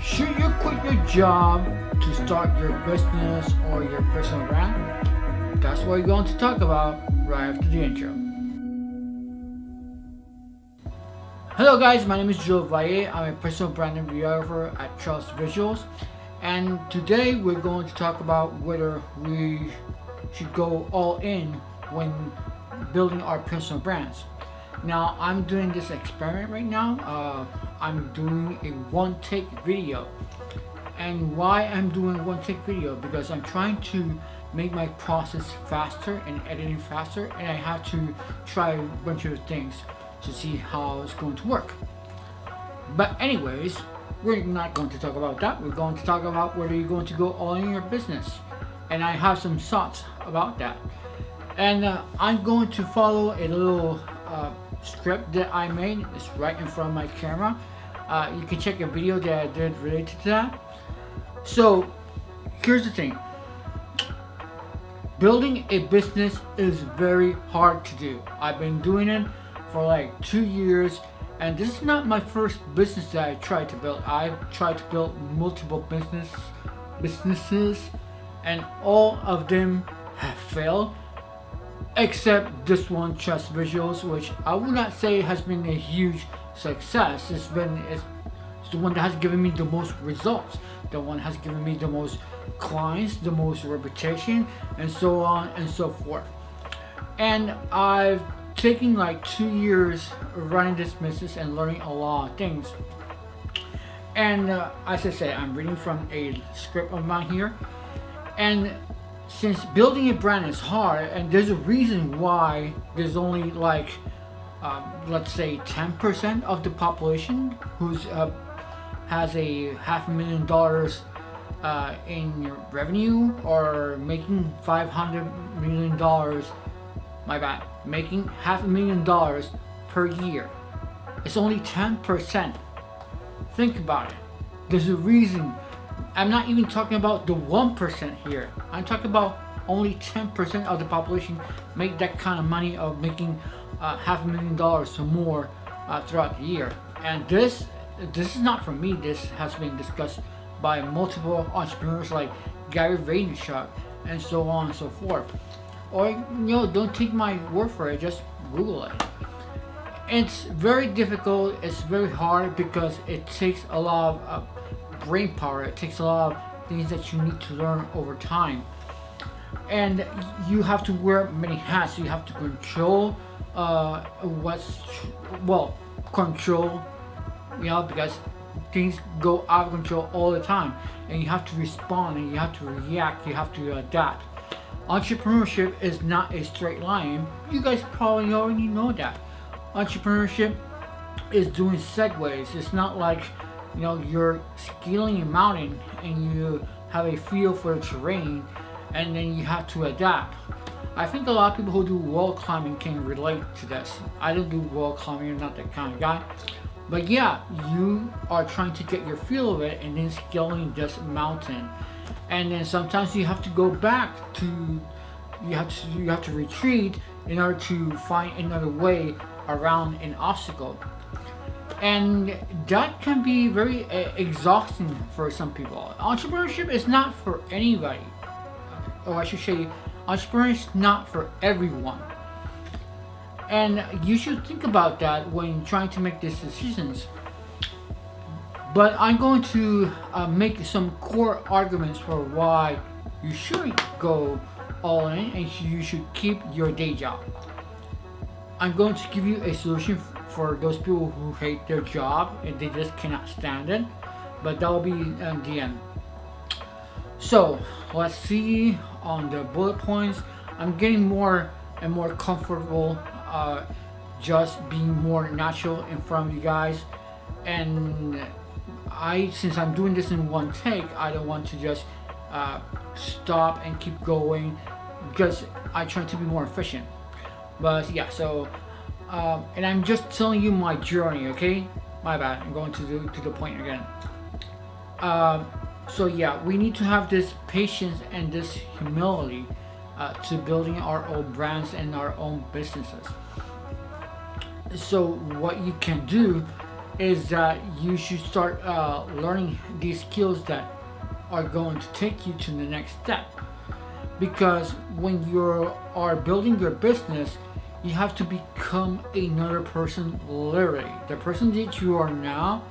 Should you quit your job to start your business or your personal brand? That's what we're going to talk about right after the intro. Hello guys, my name is Joe Valle. I'm a personal branding videographer at Trust Visuals, and today we're going to talk about whether we should go all in when building our personal brands. Now I'm doing this experiment right now. I'm doing a one take video. And why I'm doing one take video? Because I'm trying to make my process faster and editing faster, and I have to try a bunch of things to see how it's going to work. But anyways, we're not going to talk about that. We're going to talk about whether you're going to go all in your business. And I have some thoughts about that. And I'm going to follow a little script that I made. It's right in front of my camera. You can check a video that I did related to that. So here's the thing. Building a business is very hard to do. I've been doing it for like 2 years, and this is not my first business that I tried to build. I've tried to build multiple businesses, and all of them have failed, except this one, Trust Visuals, which I would not say has been a huge success. It's the one that has given me the most results, the one has given me the most clients, the most reputation, and so on and so forth. And I've taken like 2 years running this business and learning a lot of things. And as I say, I'm reading from a script of mine here. And since building a brand is hard, and there's a reason why there's only like let's say 10% of the population who's has a $500,000 in revenue, or making $500 million. My bad, making $500,000 per year. It's only 10%. Think about it. There's a reason. I'm not even talking about the 1% here. I'm talking about only 10% of the population make that kind of money of making $500,000 or more throughout the year. And this is not from me. This has been discussed by multiple entrepreneurs like Gary Vaynerchuk and so on and so forth. Or don't take my word for it. Just Google it. It's very difficult. It's very hard because it takes a lot of brain power. It takes a lot of things that you need to learn over time, and you have to wear many hats. You have to control control, because things go out of control all the time, and you have to respond, and you have to react, you have to adapt. Entrepreneurship is not a straight line. You guys probably already know that. Entrepreneurship is doing segues. It's not like you're scaling a mountain and you have a feel for the terrain and then you have to adapt. I think a lot of people who do wall climbing can relate to this. I don't do wall climbing. I'm not that kind of guy. But yeah, you are trying to get your feel of it and then scaling this mountain. And then sometimes you have to go back to, you have to retreat in order to find another way around an obstacle. And that can be very exhausting for some people. Entrepreneurship is not for anybody. Or I should say, entrepreneurship is not for everyone. And you should think about that when trying to make these decisions. But I'm going to make some core arguments for why you shouldn't go all in and you should keep your day job. I'm going to give you a solution for those people who hate their job and they just cannot stand it, but that will be at the end. So let's see on the bullet points. I'm getting more and more comfortable just being more natural in front of you guys, and since I'm doing this in one take, I don't want to just stop and keep going because I try to be more efficient. But yeah, so and I'm just telling you my journey, okay? My bad, I'm going to the point again. So yeah, we need to have this patience and this humility to building our own brands and our own businesses. So what you can do is that you should start learning these skills that are going to take you to the next step. Because when you are building your business, you have to become another person. Literally, the person that you are now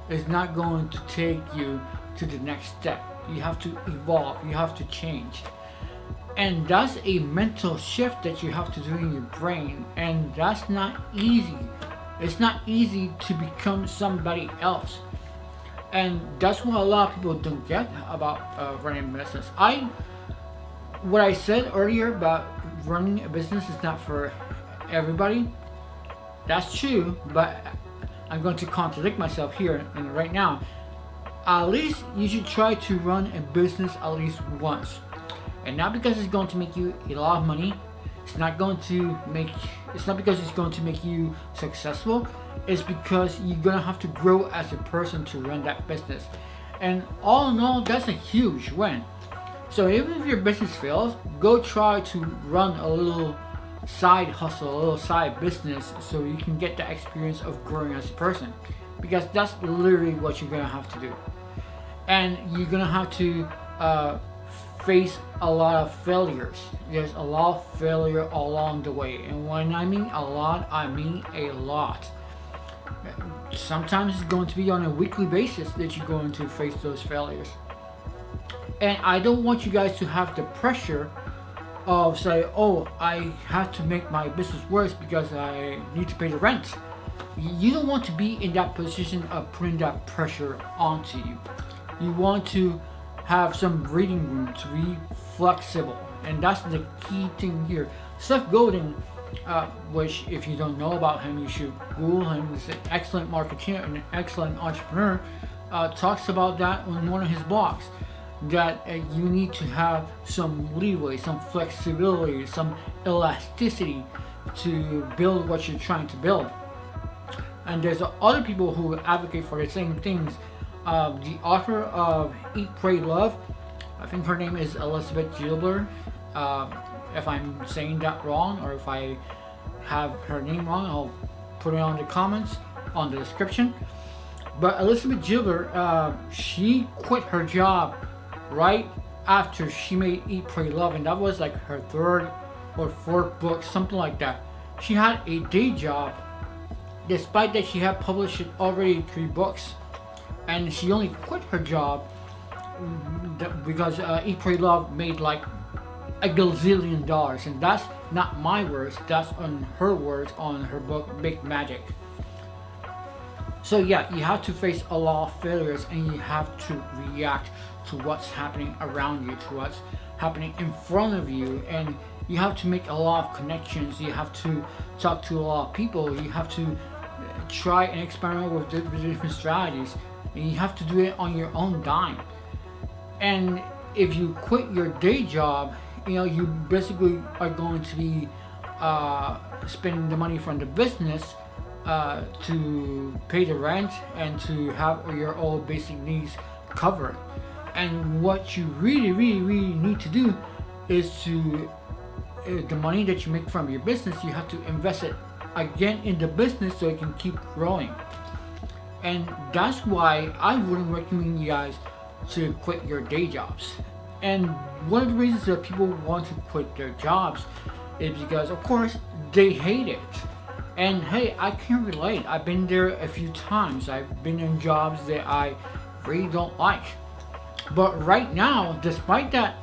is not going to take you to the next step. You have to evolve, you have to change, and that's a mental shift that you have to do in your brain, and that's not easy. It's not easy to become somebody else, and that's what a lot of people don't get about running a business. What I said earlier about running a business is not for everybody. That's true, but I'm going to contradict myself here and right now. At least you should try to run a business at least once, and not because it's going to make you a lot of money. It's not because it's going to make you successful. It's because you're gonna have to grow as a person to run that business, and all in all, that's a huge win. So even if your business fails, go try to run a little side hustle, a little side business, so you can get the experience of growing as a person, because that's literally what you're gonna have to do. And you're gonna have to face a lot of failures. There's a lot of failure along the way, and when I mean a lot, I mean a lot. Sometimes it's going to be on a weekly basis that you're going to face those failures. And I don't want you guys to have the pressure of say, oh, I have to make my business worse because I need to pay the rent. You don't want to be in that position of putting that pressure onto you. You want to have some breathing room to be flexible, and that's the key thing here. Seth Godin, which if you don't know about him, you should Google him. He's an excellent marketer and an excellent entrepreneur. Talks about that on one of his blogs, that you need to have some leeway, some flexibility, some elasticity to build what you're trying to build. And there's other people who advocate for the same things. The author of Eat, Pray, Love, I think her name is Elizabeth Gilbert. If I'm saying that wrong, or if I have her name wrong, I'll put it on the comments, on the description. But Elizabeth Gilbert, she quit her job right after she made Eat, Pray, Love, and that was like her third or fourth book, something like that. She had a day job, despite that she had published already 3 books, and she only quit her job because Eat, Pray, Love made like a gazillion dollars, and that's not my words, that's on her words on her book Big Magic. So yeah, you have to face a lot of failures, and you have to react to what's happening around you, to what's happening in front of you, and you have to make a lot of connections. You have to talk to a lot of people. You have to try and experiment with different strategies, and you have to do it on your own dime. And if you quit your day job, you basically are going to be spending the money from the business to pay the rent and to have your all basic needs covered. And what you really need to do is to the money that you make from your business, you have to invest it again in the business so it can keep growing. And that's why I wouldn't recommend you guys to quit your day jobs. And one of the reasons that people want to quit their jobs is because, of course, they hate it. And hey, I can relate. I've been there a few times. I've been in jobs that I really don't like. But right now, despite that,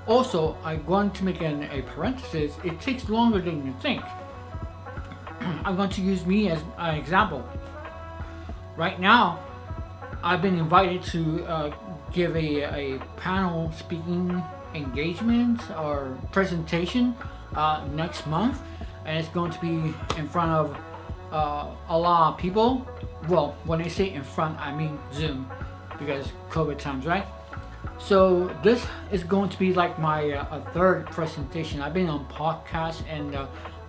also, I'm going to make a parenthesis. It takes longer than you think. I'm going to use me as an example. Right now, I've been invited to give a panel speaking engagement or presentation next month, and it's going to be in front of a lot of people. Well, when I say in front, I mean Zoom, because COVID times, right? So this is going to be like my third presentation. I've been on podcasts, and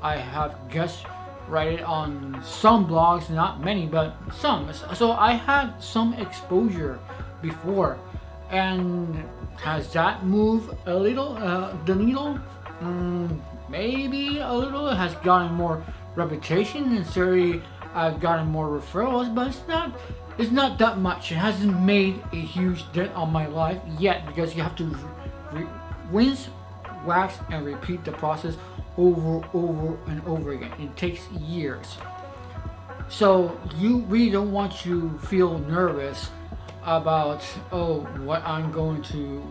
I have guest write it on some blogs, not many, but some. So I had some exposure before. And has that moved a little, the needle? Maybe a little. It has gotten more reputation, and certainly I've gotten more referrals, but it's not that much. It hasn't made a huge dent on my life yet, because you have to rinse, wax, and repeat the process over and over again. It takes years. So you really don't want to feel nervous about, oh,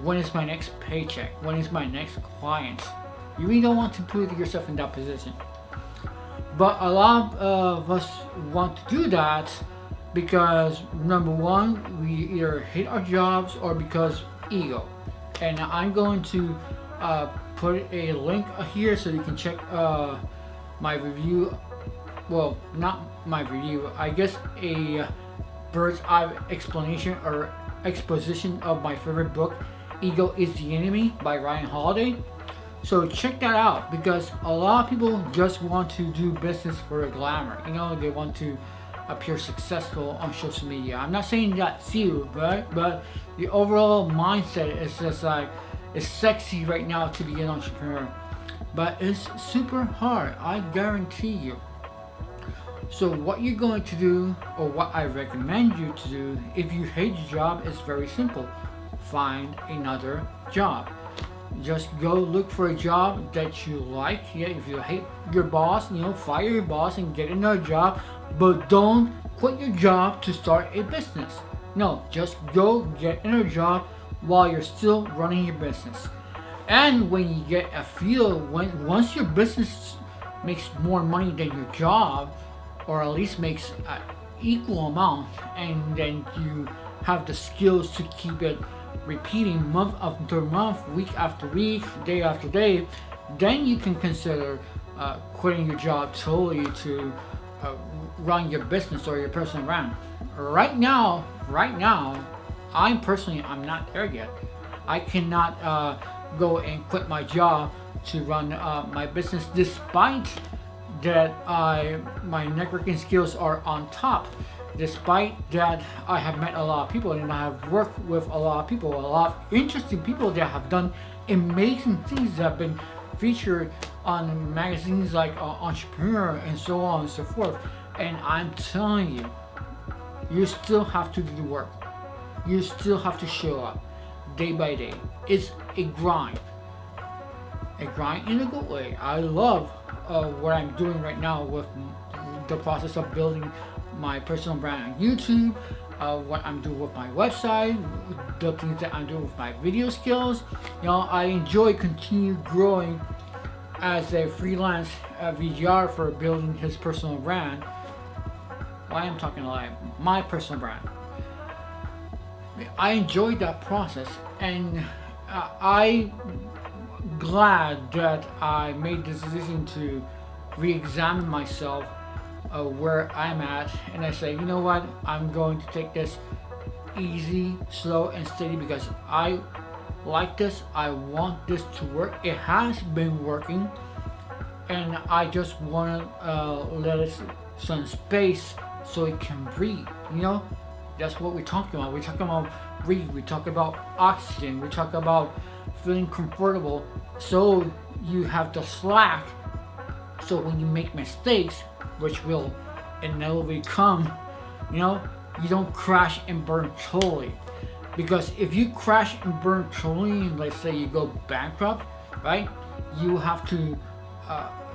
when is my next paycheck, when is my next client. You really don't want to put yourself in that position. But a lot of us want to do that because, number one, we either hate our jobs or because ego. And I'm going to put a link here so you can check my review. Well, not my review, I guess a bird's eye explanation or exposition of my favorite book, Ego is the Enemy by Ryan Holiday. So check that out, because a lot of people just want to do business for the glamour. They want to appear successful on social media. I'm not saying that's you, right? But the overall mindset is just like, it's sexy right now to be an entrepreneur, but it's super hard, I guarantee you. So what you're going to do, or what I recommend you to do, if you hate your job, is very simple. Find another job. Just go look for a job that you like. Yeah, if you hate your boss, fire your boss and get another job. But don't quit your job to start a business. No, just go get another job while you're still running your business. And when you get a feel, once your business makes more money than your job, or at least makes an equal amount, and then you have the skills to keep it repeating month after month, week after week, day after day, then you can consider quitting your job totally to run your business or your personal brand. Right now, I'm not there yet. I cannot go and quit my job to run my business, despite that my networking skills are on top, despite that I have met a lot of people and I have worked with a lot of people, a lot of interesting people that have done amazing things that have been featured on magazines like Entrepreneur and so on and so forth. And I'm telling you, you still have to do the work. You still have to show up day by day. It's a grind in a good way. I love what I'm doing right now with the process of building my personal brand on YouTube, what I'm doing with my website, the things that I'm doing with my video skills. I enjoy continue growing as a freelance videographer, building his personal brand. Why am I talking a lot? My personal brand. I enjoyed that process, and I'm glad that I made the decision to re-examine myself where I'm at, and I say, you know what, I'm going to take this easy, slow, and steady, because I like this. I want this to work. It has been working, and I just want to let it some space so it can breathe. That's what we're talking about. We're talking about breathe. We talk about oxygen. We talk about feeling comfortable, so you have the slack, so when you make mistakes, which will inevitably come, you don't crash and burn totally. Because if you crash and burn totally, and let's say you go bankrupt, right, you have to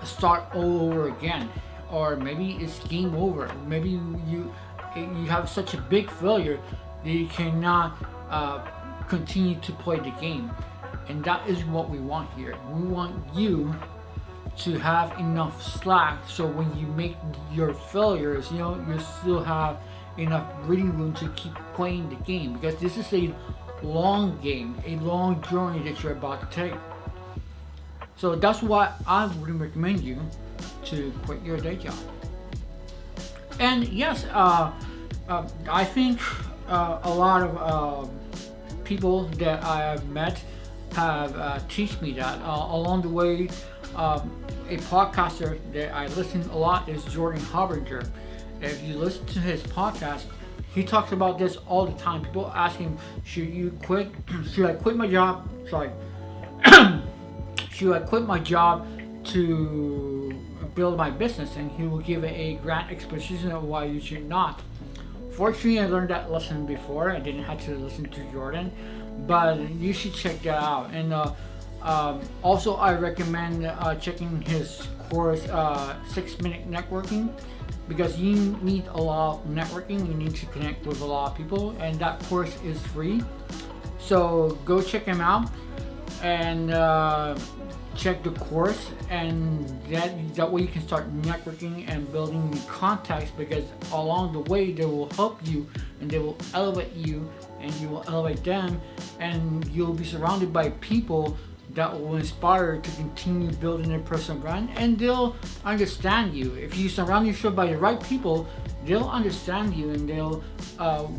start all over again, or maybe it's game over. Maybe you have such a big failure that you cannot continue to play the game. And that is what we want here. We want you to have enough slack, so when you make your failures, you still have enough breathing room to keep playing the game, because this is a long game, a long journey that you're about to take. So that's why I would recommend you to quit your day job. And yes, I think a lot of people that I have met have teach me that along the way. A podcaster that I listen a lot is Jordan Harbinger. If you listen to his podcast, he talks about this all the time. People ask him, should I quit my job? Sorry. Should I quit my job to build my business, and he will give a grand exposition of why you should not. Fortunately, I learned that lesson before. I didn't have to listen to Jordan, but you should check that out. And also, I recommend checking his course, 6-Minute Networking, because you need a lot of networking. You need to connect with a lot of people, and that course is free. So go check him out and check the course, and that way you can start networking and building new contacts, because along the way they will help you and they will elevate you and you will elevate them, and you'll be surrounded by people that will inspire you to continue building a personal brand, and they'll understand you. If you surround yourself by the right people, they'll understand you and they'll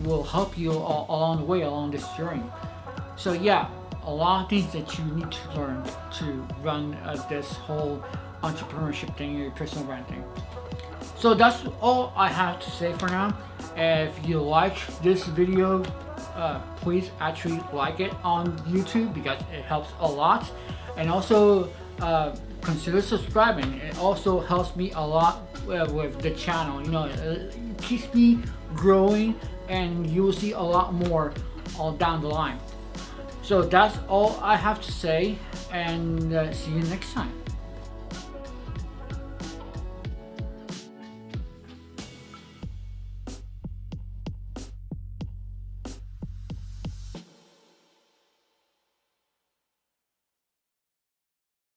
will help you along the way, along this journey. So yeah, a lot of things that you need to learn to run this whole entrepreneurship thing, your personal brand thing. So that's all I have to say for now. If you like this video, please actually like it on YouTube, because it helps a lot. And also consider subscribing. It also helps me a lot with the channel. You know, it keeps me growing, and you will see a lot more all down the line. So that's all I have to say, and see you next time.